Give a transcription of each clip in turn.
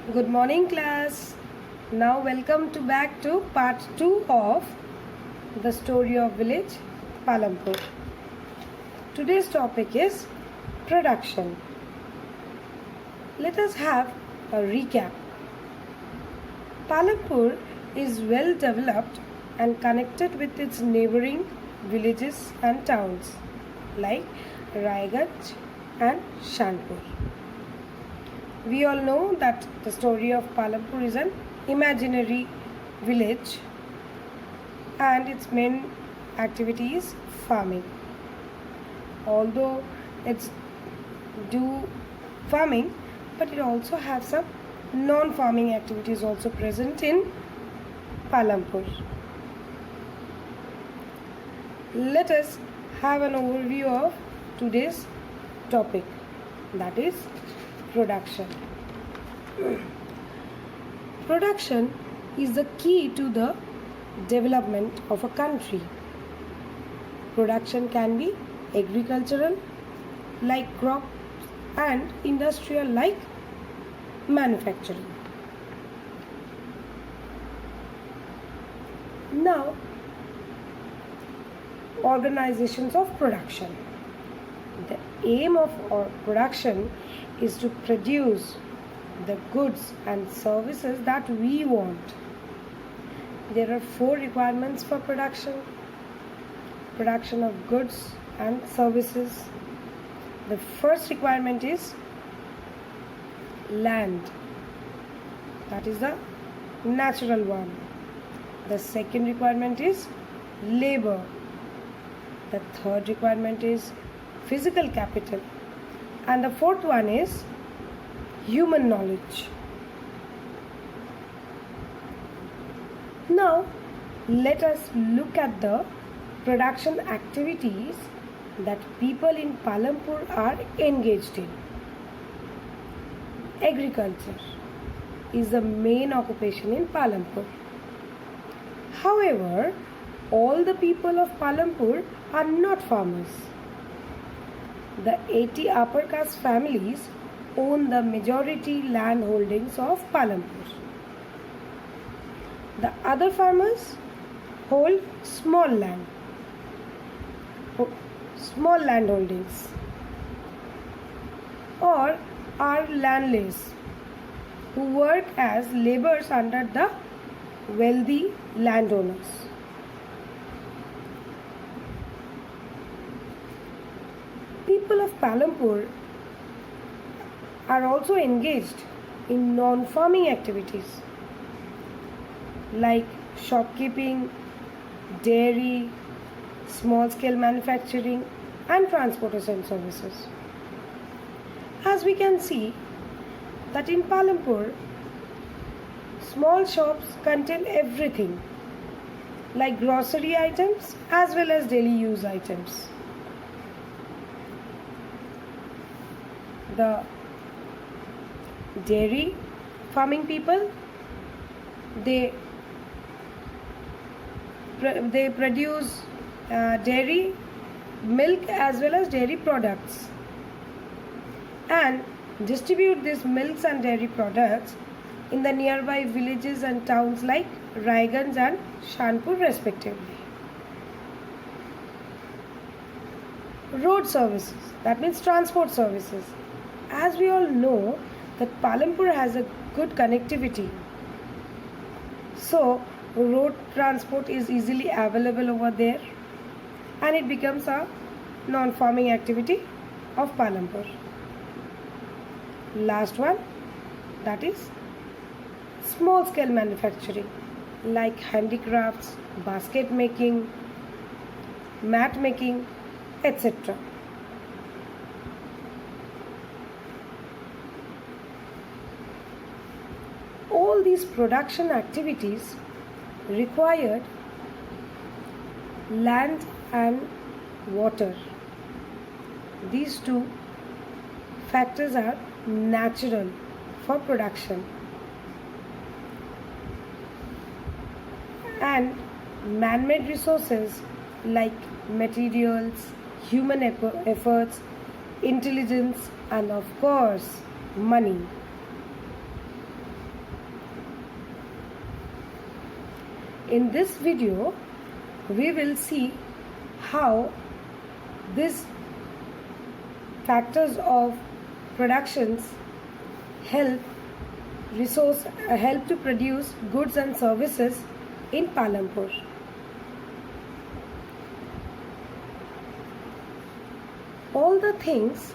Good morning, class. Now, welcome to back to part 2 of the story of village Palampur. Today's topic is production. Let us have a recap. Palampur is well developed and connected with its neighboring villages and towns like Raiganj and Shanpur. We all know that the story of Palampur is an imaginary village and its main activity is farming. Although it's do farming, but it also have some non-farming activities also present in Palampur. Let us have an overview of today's topic, that is production. Production is the key to the development of a country. Production can be agricultural like crops and industrial like manufacturing. Now, organizations of production. The aim of production is to produce the goods and services that we want. There are 4 requirements for production. Production of goods and services. The first requirement is land. That is the natural one. The second requirement is labor. The third requirement is physical capital. And the fourth one is human knowledge. Now, let us look at the production activities that people in Palampur are engaged in. Agriculture is the main occupation in Palampur. However, all the people of Palampur are not farmers. The 80 upper caste families own the majority land holdings of Palampur. The other farmers hold small land holdings or are landless who work as laborers under the wealthy landowners. People of Palampur are also engaged in non-farming activities like shopkeeping, dairy, small-scale manufacturing and transportation services. As we can see that in Palampur, small shops contain everything like grocery items as well as daily use items. The dairy farming people, they produce dairy milk as well as dairy products and distribute these milks and dairy products in the nearby villages and towns like Raiganj and Shanpur respectively. Road services, that means transport services. As we all know that Palampur has a good connectivity, so road transport is easily available over there and it becomes a non-farming activity of Palampur. Last one, that is small scale manufacturing like handicrafts, basket making, mat making, etc. All these production activities required land and water. These two factors are natural for production, and man-made resources like materials, human efforts, intelligence and of course money. In this video, we will see how these factors of productions help to produce goods and services in Palampur. All the things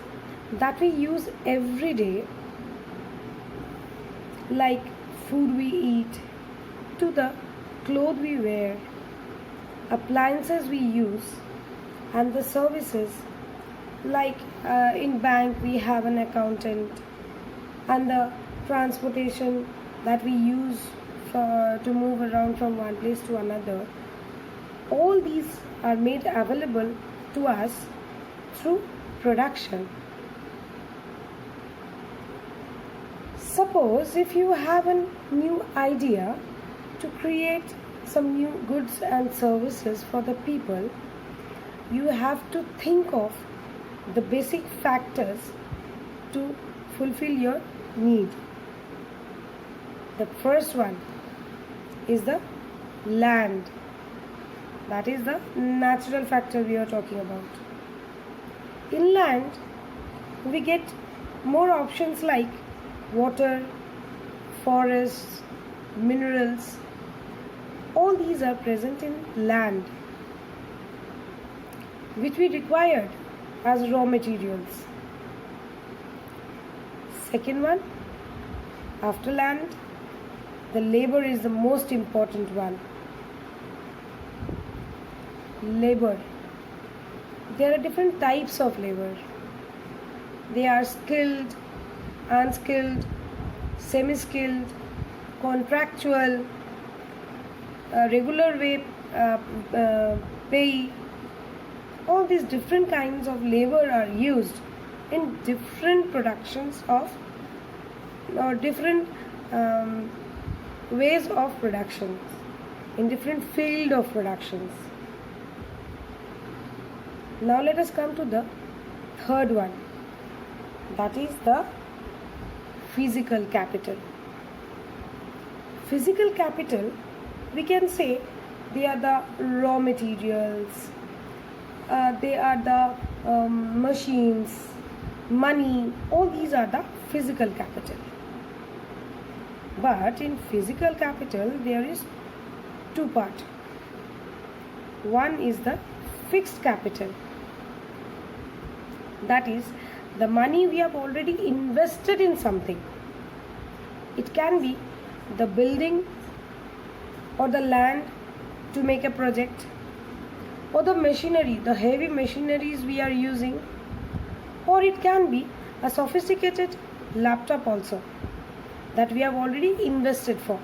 that we use every day, like food we eat, to the clothes we wear, appliances we use, and the services, like in bank we have an accountant, and the transportation that we use to move around from one place to another. All these are made available to us through production. Suppose if you have a new idea to create some new goods and services for the people, you have to think of the basic factors to fulfill your need. The first one is the land. That is the natural factor we are talking about. In land, we get more options like water, forests, minerals. All these are present in land, which we required as raw materials. Second one, after land, the labor is the most important one. Labor. There are different types of labor. They are skilled, unskilled, semi-skilled, contractual, regular way pay. All these different kinds of labor are used in different productions of or different ways of production, in different field of productions. Now let us come to the third one, that is the physical capital. Physical capital, we can say they are the raw materials, they are the machines, money. All these are the physical capital. But in physical capital there is two parts. One is the fixed capital. That is the money we have already invested in something. It can be the building or the land to make a project, or the machinery, the heavy machineries we are using, or it can be a sophisticated laptop also that we have already invested for.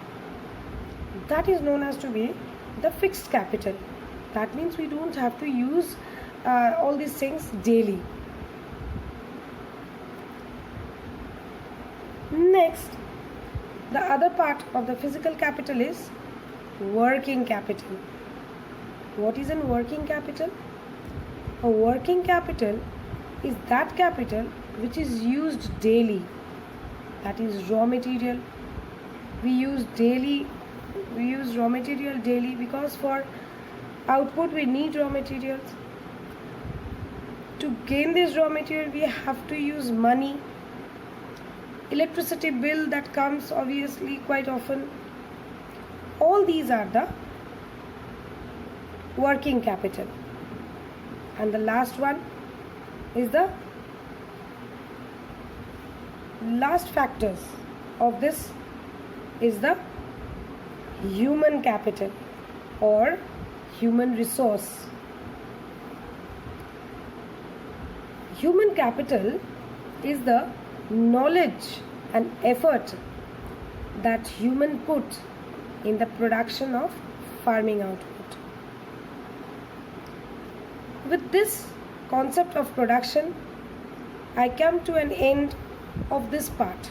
That is known as to be the fixed capital. That means we don't have to use all these things daily. Next, the other part of the physical capital is working capital. What is a working capital? A working capital is that capital which is used daily. That is raw material. We use raw material daily because for output we need raw materials. To gain this raw material we have to use money. Electricity bill that comes obviously quite often. All these are the working capital. And the last one is the last factors of this is the human capital or human resource. Human capital is the knowledge and effort that human put in the production of farming output. With this concept of production, I come to an end of this part.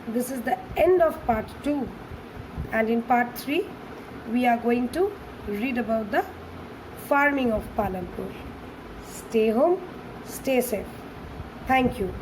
This is the end of part 2, and in part 3 we are going to read about the farming of Palampur. Stay home, stay safe. Thank you.